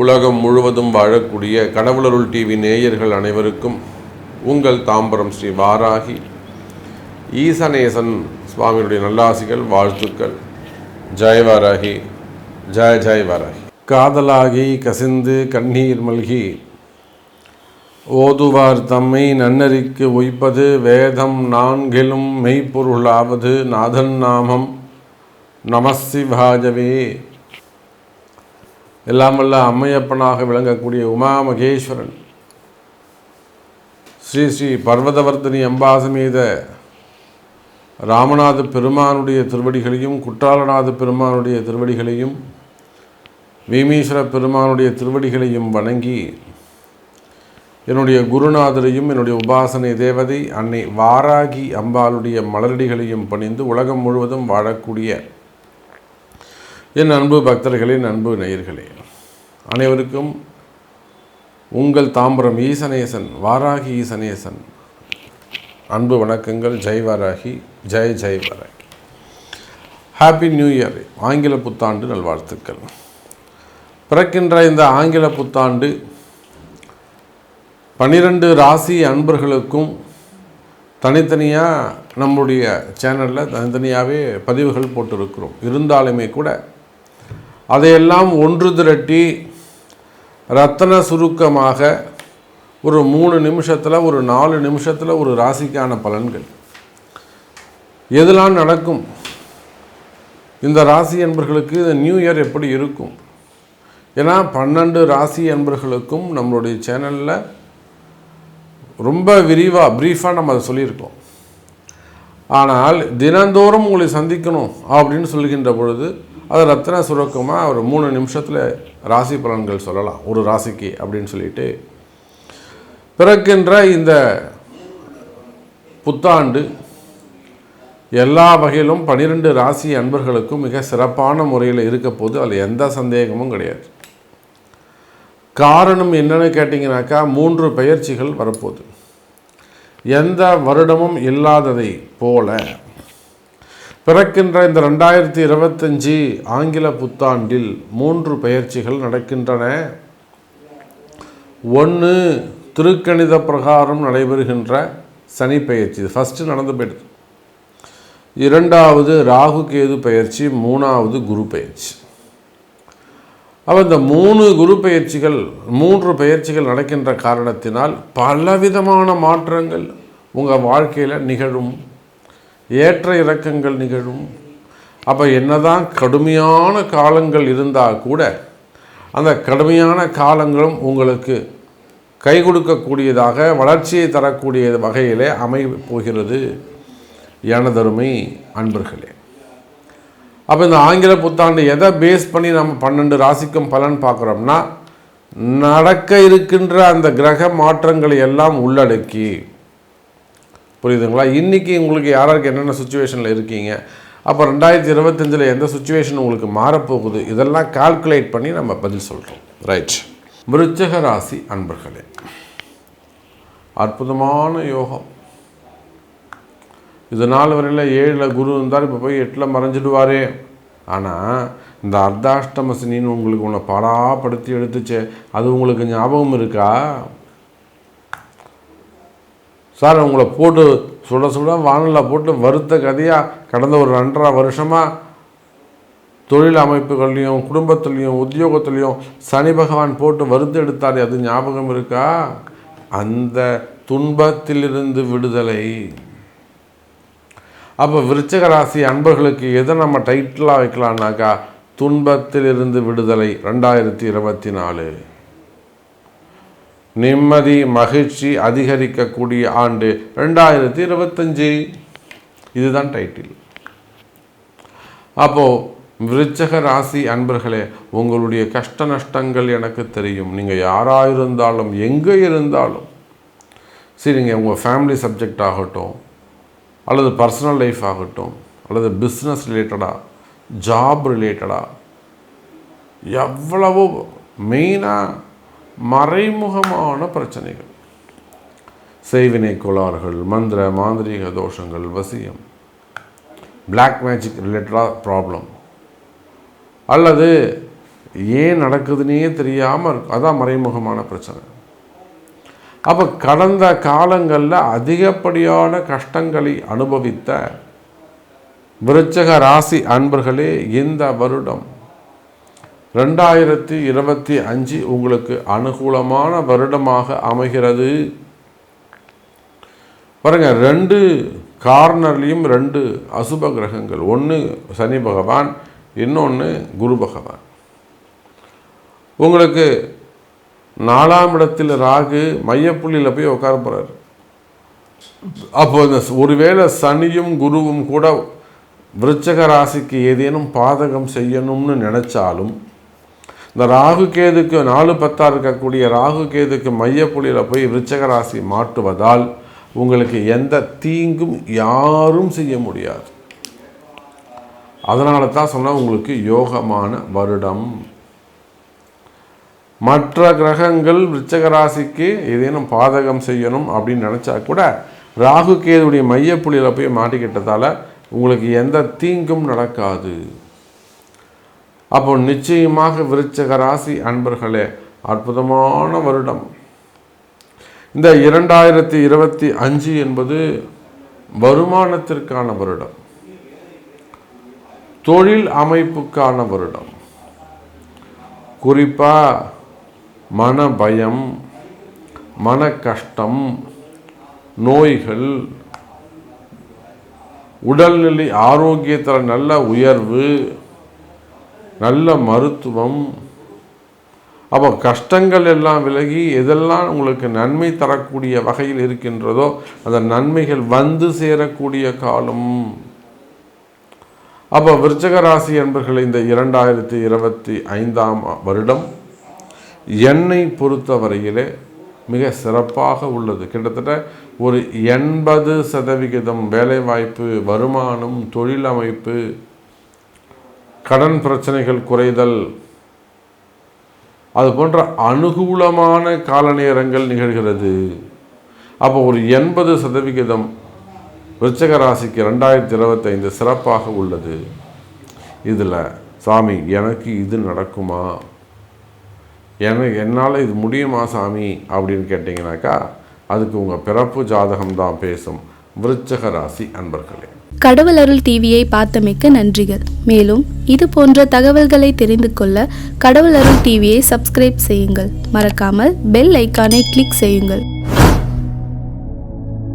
உலகம் முழுவதும் வாழக்கூடிய கடவுளருள் டிவி நேயர்கள் அனைவருக்கும் உங்கள் தாம்பரம் ஸ்ரீ வாராகி ஈசனேசன் சுவாமியுடைய நல்லாசிகள், வாழ்த்துக்கள். ஜெய் வாராகி, ஜெய் ஜெய் வாராகி. காதலாகி கசிந்து கண்ணீர் மல்கி ஓதுவார் தம்மை நன்னறிக்கு உய்ப்பது வேதம் நான்கிலும் மெய்ப்பொருளாவது நாதன் நாமம் நமசிவாஜவே. எல்லாம் வல்ல அம்மையப்பனாக விளங்கக்கூடிய உமா மகேஸ்வரன் ஸ்ரீ ஸ்ரீ பர்வதவர்த்தினி அம்பாசமேத ராமநாத பெருமானுடைய திருவடிகளையும், குற்றாலநாத பெருமானுடைய திருவடிகளையும், வீமீஸ்வர பெருமானுடைய திருவடிகளையும் வணங்கி என்னுடைய குருநாதரையும் என்னுடைய உபாசனை தேவதை அன்னை வாராகி அம்பாளுடைய மலரடிகளையும் பணிந்து உலகம் முழுவதும் வாழக்கூடிய என் அன்பு பக்தர்களே, அன்பு நேயர்களே அனைவருக்கும் உங்கள் தாம்பரம் ஈசனேசன் வாராகி ஈசனேசன் அன்பு வணக்கங்கள். Jai Varahi, Jai Jai Varahi. Happy new year, ஆங்கில புத்தாண்டு நல்வாழ்த்துக்கள். பிறக்கின்ற இந்த ஆங்கில புத்தாண்டு 12 ராசி அன்பர்களுக்கும் தனித்தனியாக நம்முடைய சேனலில் தனித்தனியாகவே பதிவுகள் போட்டிருக்கிறோம். இருந்தாலுமே கூட அதையெல்லாம் ஒன்று திரட்டி ரத்தன சுருக்கமாக ஒரு 3 நிமிஷத்தில், ஒரு 4 நிமிஷத்தில் ஒரு ராசிக்கான பலன்கள் எதெல்லாம் நடக்கும், இந்த ராசி அன்பர்களுக்கு இந்த நியூ இயர் எப்படி இருக்கும். ஏன்னா 12 ராசி அன்பர்களுக்கும் நம்மளுடைய சேனலில் ரொம்ப விரிவாக ப்ரீஃபாக நம்ம அதை சொல்லியிருக்கோம். ஆனால் தினந்தோறும் உங்களை சந்திக்கணும் அப்படின்னு சொல்கின்ற பொழுது அது ரத்தன சுருக்கமாக ஒரு 3 நிமிஷத்தில் ராசி பலன்கள் சொல்லலாம் ஒரு ராசிக்கு அப்படின்னு சொல்லிட்டு. பிறக்கின்ற இந்த புத்தாண்டு எல்லா வகையிலும் 12 ராசி அன்பர்களுக்கும் மிக சிறப்பான முறையில் இருக்க போது அதில் எந்த சந்தேகமும் கிடையாது. காரணம் என்னன்னு கேட்டிங்கனாக்கா 3 பெயர்ச்சிகள் வரப்போகுது. எந்த வருடமும் இல்லாததை போல பிறக்கின்ற இந்த 2025 ஆங்கில புத்தாண்டில் 3 பெயர்ச்சிகள் நடக்கின்றன. 1 திருக்கணித பிரகாரம் நடைபெறுகின்ற சனி பெயர்ச்சி, ஃபஸ்ட்டு நடந்து போயிடுது. 2வது ராகு கேது பெயர்ச்சி, 3வது குரு பெயர்ச்சி. அப்போ இந்த 3 குரு பெயர்ச்சிகள், 3 பெயர்ச்சிகள் நடக்கின்ற காரணத்தினால் பலவிதமான மாற்றங்கள் உங்கள் வாழ்க்கையில் நிகழும், ஏற்ற இறக்கங்கள் நிகழும். அப்போ என்னதான் கடுமையான காலங்கள் இருந்தால் கூட அந்த கடுமையான காலங்களும் உங்களுக்கு கை கொடுக்கக்கூடியதாக, வளர்ச்சியை தரக்கூடிய வகையிலே போகிறது எனதருமை அன்பர்களே. அப்போ இந்த ஆங்கில புத்தாண்டு எதை பேஸ் பண்ணி நம்ம 12 ராசிக்கும் பலன் பார்க்குறோம்னா, நடக்க இருக்கின்ற அந்த கிரக மாற்றங்களை எல்லாம் உள்ளடக்கி, புரியுதுங்களா? இன்றைக்கி உங்களுக்கு யாராருக்கு என்னென்ன சுச்சுவேஷனில் இருக்கீங்க, அப்போ 2025 எந்த சுச்சுவேஷன் உங்களுக்கு மாறப்போகுது, இதெல்லாம் கால்குலேட் பண்ணி நம்ம பதில் சொல்கிறோம். ரைட். விருச்சிக ராசி அன்பர்களே, அற்புதமான யோகம். இது நாள் வரையில் 7ல் குரு இருந்தார், இப்போ போய் 8ல் மறைஞ்சிடுவார். ஆனால் இந்த அர்த்தாஷ்டம சனின்னு உங்களுக்கு உன்னை பாடாப்படுத்தி எடுத்துச்சு, அது உங்களுக்கு ஞாபகம் இருக்கா? சார் உங்களை போட்டு சுட சுட வானலில் போட்டு வருத்த கதையாக கடந்த ஒரு 2.5 வருஷமாக தொழில் அமைப்புகள்லையும் குடும்பத்துலேயும் உத்தியோகத்துலேயும் சனி பகவான் போட்டு வருத்த எடுத்தார், அது ஞாபகம் இருக்கா? அந்த துன்பத்திலிருந்து விடுதலை. அப்போ விருச்சிக ராசி அன்பர்களுக்கு எதை நம்ம டைட்டிலாக வைக்கலான்னாக்கா, துன்பத்திலிருந்து விடுதலை 2024. நிம்மதி மகிழ்ச்சி அதிகரிக்கக்கூடிய ஆண்டு 2025, இதுதான் டைட்டில். அப்போது விருச்சிக ராசி அன்பர்களே, உங்களுடைய கஷ்ட நஷ்டங்கள் எனக்கு தெரியும். நீங்கள் யாராக இருந்தாலும், எங்கே இருந்தாலும் சரி, நீங்கள் உங்கள் ஃபேமிலி சப்ஜெக்ட் ஆகட்டும், அல்லது பர்சனல் லைஃப் ஆகட்டும், அல்லது பிஸ்னஸ் ரிலேட்டடாக, ஜாப் ரிலேட்டடாக, எவ்வளவோ மெயினாக மறைமுகமான பிரச்சனைகள், செய்வினை கோளாறுகள், மந்திர மாந்திரீக தோஷங்கள், வசியம், பிளாக் மேஜிக் ரிலேட்டடாக ப்ராப்ளம், அல்லது ஏன் நடக்குதுன்னே தெரியாமல் இருக்கும். அதான் மறைமுகமான பிரச்சனை. அப்போ கடந்த காலங்களில் அதிகப்படியான கஷ்டங்களை அனுபவித்த விருச்சிக ராசி அன்பர்களே, இந்த வருடம் 2025 உங்களுக்கு அனுகூலமான வருடமாக அமைகிறது. பாருங்க, 2 கார்னர்லேயும் 2 அசுப கிரகங்கள். ஒன்று சனி பகவான், இன்னொன்று குரு பகவான். உங்களுக்கு 4ஆம் இடத்தில் ராகு மையப்புள்ளியில் போய் உட்கார போகிறார். அப்போ இந்த ஒருவேளை சனியும் குருவும் கூட விருச்சிக ராசிக்கு ஏதேனும் பாதகம் செய்யணும்னு நினச்சாலும், இந்த ராகு கேதுக்கு 4-10 இருக்கக்கூடிய ராகு கேதுக்கு மையப்புள்ளியில் போய் விருச்சிக ராசி மாட்டுவதால் உங்களுக்கு எந்த தீங்கும் யாரும் செய்ய முடியாது. அதனால தான் சொன்னால் உங்களுக்கு யோகமான வருடம். மற்ற கிரகங்கள் விருச்சிக ராசிக்கு ஏதேனும் பாதகம் செய்யணும் அப்படின்னு நினச்சா கூட ராகு கேதுடைய மையப்புள்ளியில் போய் மாட்டிக்கிட்டதால் உங்களுக்கு எந்த தீங்கும் நடக்காது. அப்போ நிச்சயமாக விருச்சிக ராசி அன்பர்களே, அற்புதமான வருடம். இந்த 2025 என்பது வருமானத்திற்கான வருடம், தொழில் அமைப்புக்கான வருடம். குறிப்பாக மன பயம், மன கஷ்டம், நோய்கள், உடல்நிலை ஆரோக்கியத்தில் நல்ல உயர்வு, நல்ல மருத்துவம். அப்போ கஷ்டங்கள் எல்லாம் விலகி எதெல்லாம் உங்களுக்கு நன்மை தரக்கூடிய வகையில் இருக்கின்றதோ அந்த நன்மைகள் வந்து சேரக்கூடிய காலம். அப்போ விருச்சிக ராசி என்பர்கள் இந்த 2025ஆம் வருடம் என்னை பொறுத்தவரையிலே மிக சிறப்பாக உள்ளது. கிட்டத்தட்ட ஒரு 80% வேலைவாய்ப்பு, வருமானம், தொழில் அமைப்பு, கடன் பிரச்சனைகள் குறைதல், அது போன்ற அனுகூலமான கால நேரங்கள் நிகழ்கிறது. அப்போ ஒரு 80% விருச்சிக ராசிக்கு 2025 சிறப்பாக உள்ளது. இதில் சாமி எனக்கு இது நடக்குமா, என்னால் இது முடியுமா சாமி அப்படின்னு கேட்டிங்கனாக்கா அதுக்கு உங்கள் பிறப்பு ஜாதகம் தான் பேசும். விருச்சிக ராசி அன்பர்களே, கடவுள் அருள் டிவியை பார்த்தமைக்கு நன்றிகள். மேலும் இது போன்ற தகவல்களை தெரிந்து கொள்ள கடவுள் அருள் டிவியை சப்ஸ்கிரைப் செய்யுங்கள். மறக்காமல் பெல் ஐக்கானை கிளிக் செய்யுங்கள்.